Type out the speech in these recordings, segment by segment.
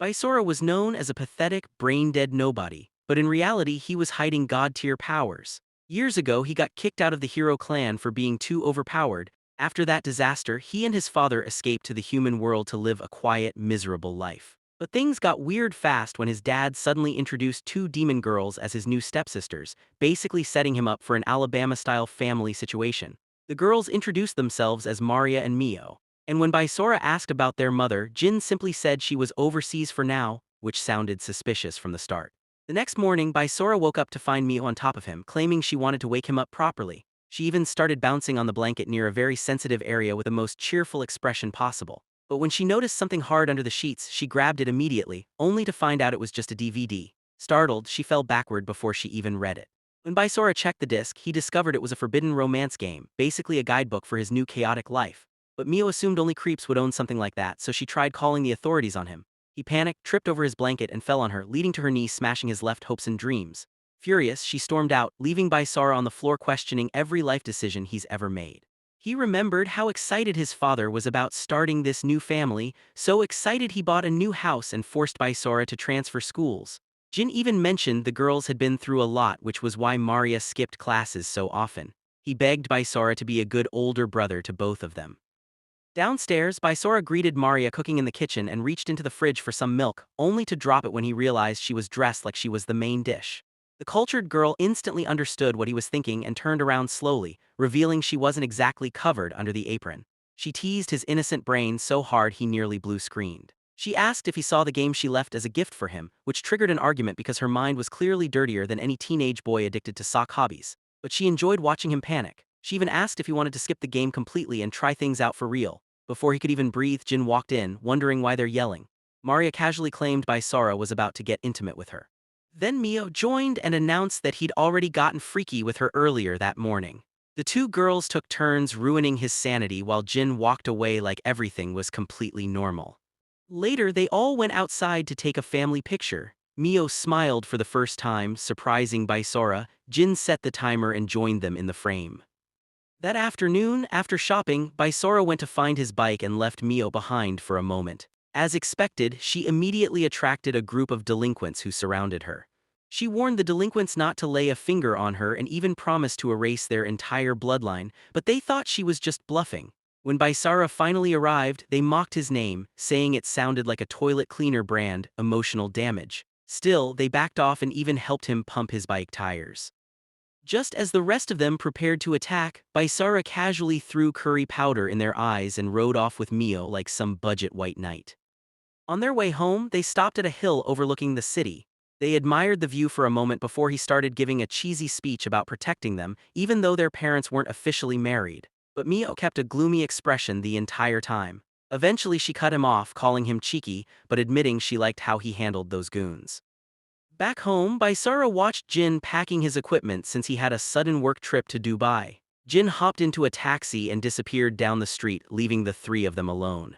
Bysora was known as a pathetic, brain-dead nobody, but in reality he was hiding god-tier powers. Years ago he got kicked out of the hero clan for being too overpowered. After that disaster, he and his father escaped to the human world to live a quiet, miserable life. But things got weird fast when his dad suddenly introduced two demon girls as his new stepsisters, basically setting him up for an Alabama-style family situation. The girls introduced themselves as Maria and Mio. And when Bysora asked about their mother, Jin simply said she was overseas for now, which sounded suspicious from the start. The next morning, Bysora woke up to find Mio on top of him, claiming she wanted to wake him up properly. She even started bouncing on the blanket near a very sensitive area with the most cheerful expression possible. But when she noticed something hard under the sheets, she grabbed it immediately, only to find out it was just a DVD. Startled, she fell backward before she even read it. When Bysora checked the disc, he discovered it was a forbidden romance game, basically a guidebook for his new chaotic life. But Mio assumed only creeps would own something like that, so she tried calling the authorities on him. He panicked, tripped over his blanket, and fell on her, leading to her knees, smashing his left hopes and dreams. Furious, she stormed out, leaving Bysora on the floor questioning every life decision he's ever made. He remembered how excited his father was about starting this new family, so excited he bought a new house and forced Bysora to transfer schools. Jin even mentioned the girls had been through a lot, which was why Maria skipped classes so often. He begged Bysora to be a good older brother to both of them. Downstairs, Bysora greeted Maria cooking in the kitchen and reached into the fridge for some milk, only to drop it when he realized she was dressed like she was the main dish. The cultured girl instantly understood what he was thinking and turned around slowly, revealing she wasn't exactly covered under the apron. She teased his innocent brain so hard he nearly blue-screened. She asked if he saw the game she left as a gift for him, which triggered an argument because her mind was clearly dirtier than any teenage boy addicted to sock hobbies. But she enjoyed watching him panic. She even asked if he wanted to skip the game completely and try things out for real. Before he could even breathe, Jin walked in, wondering why they're yelling. Maria casually claimed Bysora was about to get intimate with her. Then Mio joined and announced that he'd already gotten freaky with her earlier that morning. The two girls took turns ruining his sanity while Jin walked away like everything was completely normal. Later, they all went outside to take a family picture. Mio smiled for the first time, surprising Bysora. Jin set the timer and joined them in the frame. That afternoon, after shopping, Bysora went to find his bike and left Mio behind for a moment. As expected, she immediately attracted a group of delinquents who surrounded her. She warned the delinquents not to lay a finger on her and even promised to erase their entire bloodline, but they thought she was just bluffing. When Bysora finally arrived, they mocked his name, saying it sounded like a toilet cleaner brand, Emotional Damage. Still, they backed off and even helped him pump his bike tires. Just as the rest of them prepared to attack, Bysora casually threw curry powder in their eyes and rode off with Mio like some budget white knight. On their way home, they stopped at a hill overlooking the city. They admired the view for a moment before he started giving a cheesy speech about protecting them, even though their parents weren't officially married. But Mio kept a gloomy expression the entire time. Eventually she cut him off, calling him cheeky, but admitting she liked how he handled those goons. Back home, Bysora watched Jin packing his equipment since he had a sudden work trip to Dubai. Jin hopped into a taxi and disappeared down the street, leaving the three of them alone.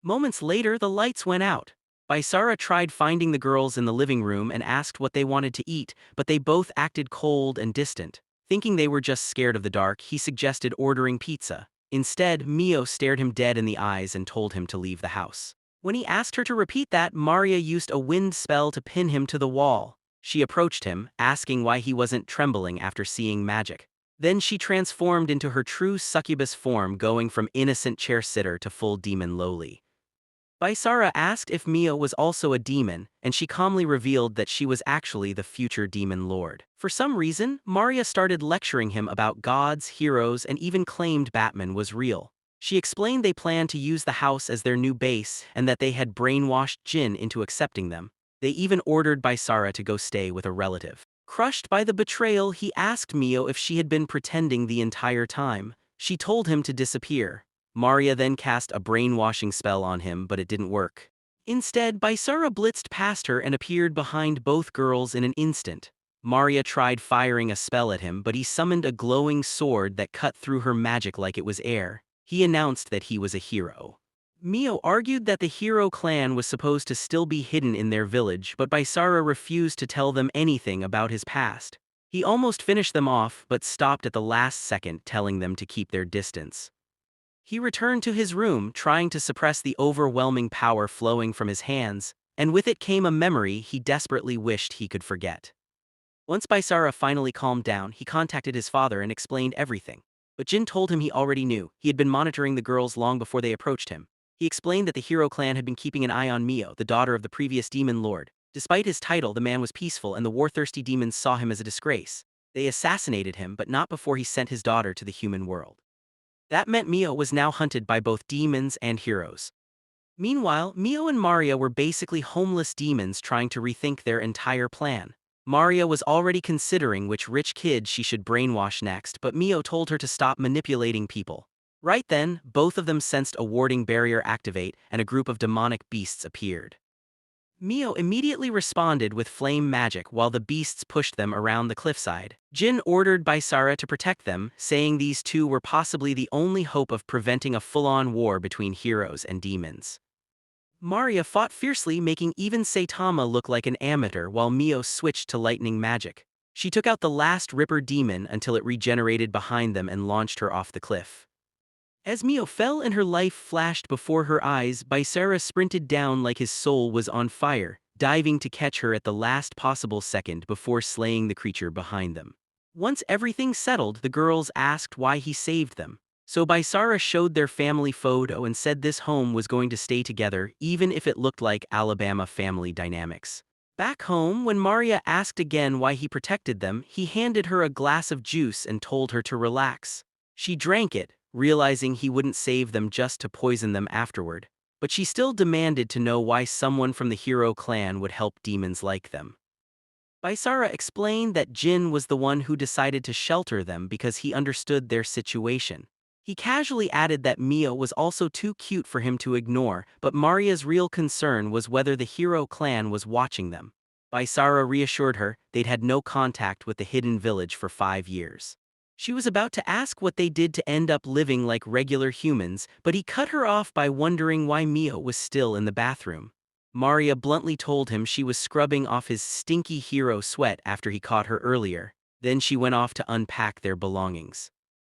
Moments later, the lights went out. Bysora tried finding the girls in the living room and asked what they wanted to eat, but they both acted cold and distant. Thinking they were just scared of the dark, he suggested ordering pizza. Instead, Mio stared him dead in the eyes and told him to leave the house. When he asked her to repeat that, Maria used a wind spell to pin him to the wall. She approached him, asking why he wasn't trembling after seeing magic. Then she transformed into her true succubus form, going from innocent chair-sitter to full demon lowly. Bysora asked if Mio was also a demon, and she calmly revealed that she was actually the future demon lord. For some reason, Maria started lecturing him about gods, heroes, and even claimed Batman was real. She explained they planned to use the house as their new base and that they had brainwashed Jin into accepting them. They even ordered Bysora to go stay with a relative. Crushed by the betrayal, he asked Mio if she had been pretending the entire time. She told him to disappear. Maria then cast a brainwashing spell on him, but it didn't work. Instead, Bysora blitzed past her and appeared behind both girls in an instant. Maria tried firing a spell at him, but he summoned a glowing sword that cut through her magic like it was air. He announced that he was a hero. Mio argued that the hero clan was supposed to still be hidden in their village, but Bysora refused to tell them anything about his past. He almost finished them off, but stopped at the last second, telling them to keep their distance. He returned to his room, trying to suppress the overwhelming power flowing from his hands. and with it came a memory he desperately wished he could forget. Once Baisara finally calmed down, he contacted his father and explained everything. But Jin told him he already knew. He had been monitoring the girls long before they approached him. He explained that the hero clan had been keeping an eye on Mio, the daughter of the previous demon lord. Despite his title, the man was peaceful and the war-thirsty demons saw him as a disgrace. They assassinated him, but not before he sent his daughter to the human world. That meant Mio was now hunted by both demons and heroes. Meanwhile, Mio and Maria were basically homeless demons trying to rethink their entire plan. Maria was already considering which rich kid she should brainwash next, but Mio told her to stop manipulating people. Right then, both of them sensed a warding barrier activate and a group of demonic beasts appeared. Mio immediately responded with flame magic while the beasts pushed them around the cliffside. Jin ordered Baisara to protect them, saying these two were possibly the only hope of preventing a full-on war between heroes and demons. Maria fought fiercely, making even Saitama look like an amateur while Mio switched to lightning magic. She took out the last Ripper demon until it regenerated behind them and launched her off the cliff. As Mio fell and her life flashed before her eyes, Baisara sprinted down like his soul was on fire, diving to catch her at the last possible second before slaying the creature behind them. Once everything settled, the girls asked why he saved them. So Baisara showed their family photo and said this home was going to stay together even if it looked like Alabama family dynamics. Back home, when Maria asked again why he protected them, he handed her a glass of juice and told her to relax. She drank it, realizing he wouldn't save them just to poison them afterward, but she still demanded to know why someone from the hero clan would help demons like them. Baisara explained that Jin was the one who decided to shelter them because he understood their situation. He casually added that Mio was also too cute for him to ignore, but Maria's real concern was whether the hero clan was watching them. Baisara reassured her they'd had no contact with the hidden village for 5 years. She was about to ask what they did to end up living like regular humans, but he cut her off by wondering why Mio was still in the bathroom. Maria bluntly told him she was scrubbing off his stinky hero sweat after he caught her earlier. Then she went off to unpack their belongings.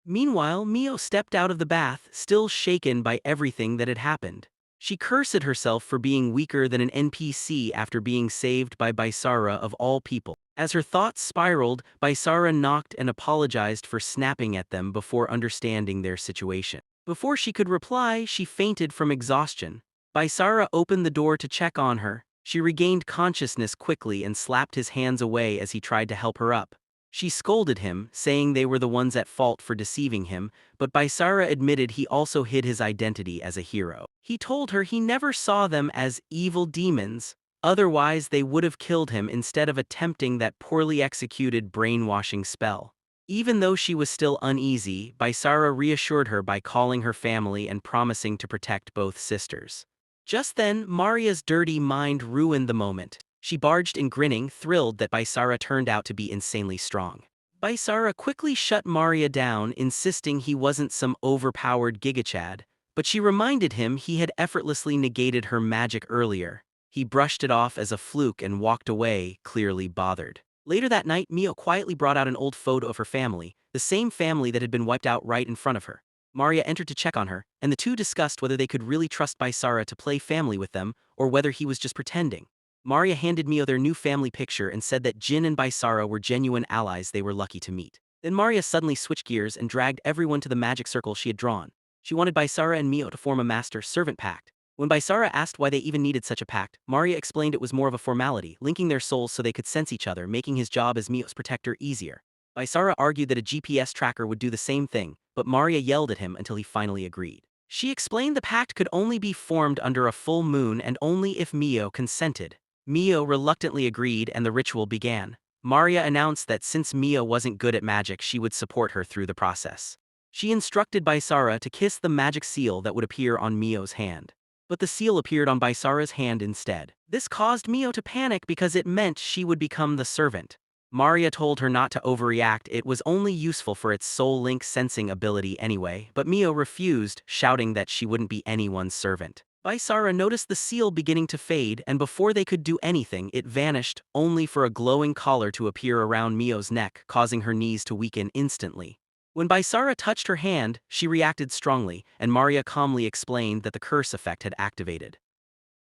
Meanwhile, Mio stepped out of the bath, still shaken by everything that had happened. She cursed herself for being weaker than an NPC after being saved by Baisara of all people. As her thoughts spiraled, Baisara knocked and apologized for snapping at them before understanding their situation. Before she could reply, she fainted from exhaustion. Baisara opened the door to check on her. She regained consciousness quickly and slapped his hands away as he tried to help her up. She scolded him, saying they were the ones at fault for deceiving him, but Baisara admitted he also hid his identity as a hero. He told her he never saw them as evil demons, otherwise they would have killed him instead of attempting that poorly executed brainwashing spell. Even though she was still uneasy, Baisara reassured her by calling her family and promising to protect both sisters. Just then, Maria's dirty mind ruined the moment. She barged in grinning, thrilled that Baisara turned out to be insanely strong. Baisara quickly shut Maria down, insisting he wasn't some overpowered gigachad, but she reminded him he had effortlessly negated her magic earlier. He brushed it off as a fluke and walked away, clearly bothered. Later that night, Mio quietly brought out an old photo of her family, the same family that had been wiped out right in front of her. Maria entered to check on her, and the two discussed whether they could really trust Baisara to play family with them, or whether he was just pretending. Maria handed Mio their new family picture and said that Jin and Baisara were genuine allies they were lucky to meet. Then Maria suddenly switched gears and dragged everyone to the magic circle she had drawn. She wanted Baisara and Mio to form a master-servant pact. When Baisara asked why they even needed such a pact, Maria explained it was more of a formality, linking their souls so they could sense each other, making his job as Mio's protector easier. Baisara argued that a GPS tracker would do the same thing, but Maria yelled at him until he finally agreed. She explained the pact could only be formed under a full moon and only if Mio consented. Mio reluctantly agreed and the ritual began. Maria announced that since Mio wasn't good at magic, she would support her through the process. She instructed Baisara to kiss the magic seal that would appear on Mio's hand. But the seal appeared on Baisara's hand instead. This caused Mio to panic because it meant she would become the servant. Maria told her not to overreact, it was only useful for its soul link sensing ability anyway, but Mio refused, shouting that she wouldn't be anyone's servant. Baisara noticed the seal beginning to fade, and before they could do anything, it vanished, only for a glowing collar to appear around Mio's neck, causing her knees to weaken instantly. When Baisara touched her hand, she reacted strongly, and Maria calmly explained that the curse effect had activated.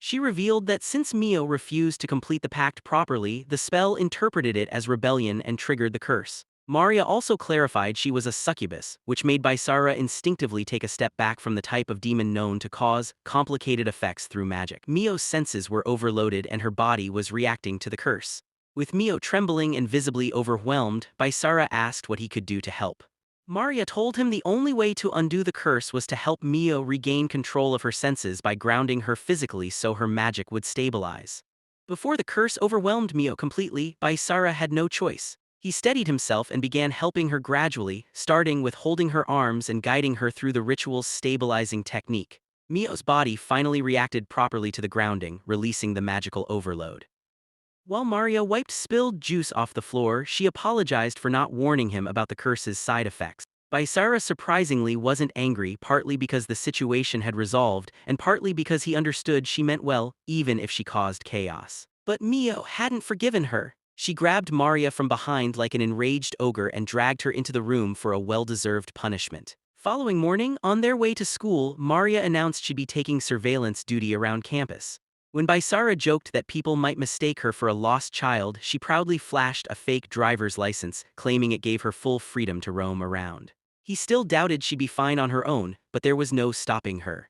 She revealed that since Mio refused to complete the pact properly, the spell interpreted it as rebellion and triggered the curse. Maria also clarified she was a succubus, which made Bysara instinctively take a step back from the type of demon known to cause complicated effects through magic. Mio's senses were overloaded and her body was reacting to the curse. With Mio trembling and visibly overwhelmed, Bysara asked what he could do to help. Maria told him the only way to undo the curse was to help Mio regain control of her senses by grounding her physically so her magic would stabilize. Before the curse overwhelmed Mio completely, Bysara had no choice. He steadied himself and began helping her gradually, starting with holding her arms and guiding her through the ritual's stabilizing technique. Mio's body finally reacted properly to the grounding, releasing the magical overload. While Maria wiped spilled juice off the floor, she apologized for not warning him about the curse's side effects. Bysara surprisingly wasn't angry, partly because the situation had resolved, and partly because he understood she meant well, even if she caused chaos. But Mio hadn't forgiven her. She grabbed Maria from behind like an enraged ogre and dragged her into the room for a well-deserved punishment. Following morning, on their way to school, Maria announced she'd be taking surveillance duty around campus. When Bysara joked that people might mistake her for a lost child, she proudly flashed a fake driver's license, claiming it gave her full freedom to roam around. He still doubted she'd be fine on her own, but there was no stopping her.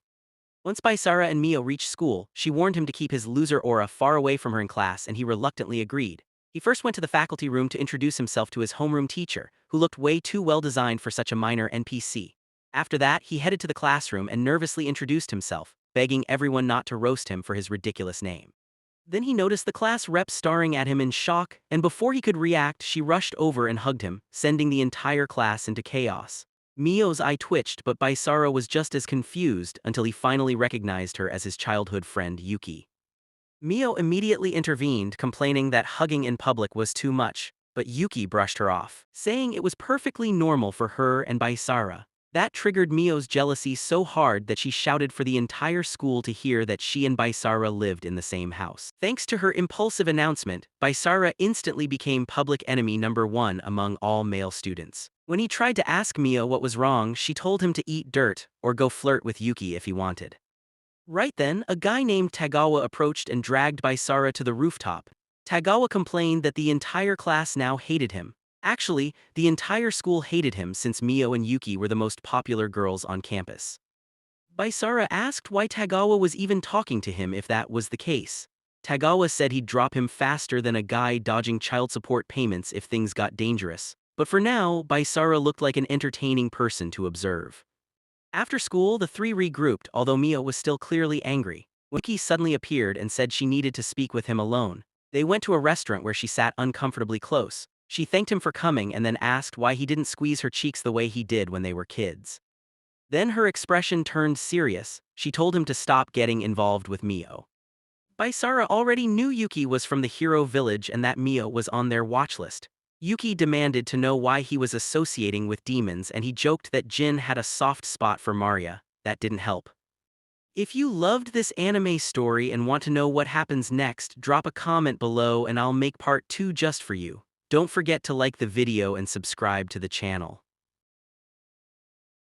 Once Bysara and Mio reached school, she warned him to keep his loser aura far away from her in class, and he reluctantly agreed. He first went to the faculty room to introduce himself to his homeroom teacher, who looked way too well designed for such a minor NPC. After that, he headed to the classroom and nervously introduced himself, begging everyone not to roast him for his ridiculous name. Then he noticed the class rep staring at him in shock, and before he could react, she rushed over and hugged him, sending the entire class into chaos. Mio's eye twitched, but Bysara was just as confused until he finally recognized her as his childhood friend Yuki. Mio immediately intervened, complaining that hugging in public was too much, but Yuki brushed her off, saying it was perfectly normal for her and Bysara. That triggered Mio's jealousy so hard that she shouted for the entire school to hear that she and Bysara lived in the same house. Thanks to her impulsive announcement, Bysara instantly became public enemy number one among all male students. When he tried to ask Mio what was wrong, she told him to eat dirt or go flirt with Yuki if he wanted. Right then, a guy named Tagawa approached and dragged Bysara to the rooftop. Tagawa complained that the entire class now hated him. Actually, the entire school hated him since Mio and Yuki were the most popular girls on campus. Bysara asked why Tagawa was even talking to him if that was the case. Tagawa said he'd drop him faster than a guy dodging child support payments if things got dangerous. But for now, Bysara looked like an entertaining person to observe. After school, the three regrouped, although Mio was still clearly angry. Yuki suddenly appeared and said she needed to speak with him alone. They went to a restaurant where she sat uncomfortably close. She thanked him for coming and then asked why he didn't squeeze her cheeks the way he did when they were kids. Then her expression turned serious. She told him to stop getting involved with Mio. Bysara already knew Yuki was from the hero village and that Mio was on their watch list. Yuki demanded to know why he was associating with demons, and he joked that Jin had a soft spot for Maria. That didn't help. If you loved this anime story and want to know what happens next, drop a comment below and I'll make part 2 just for you. Don't forget to like the video and subscribe to the channel.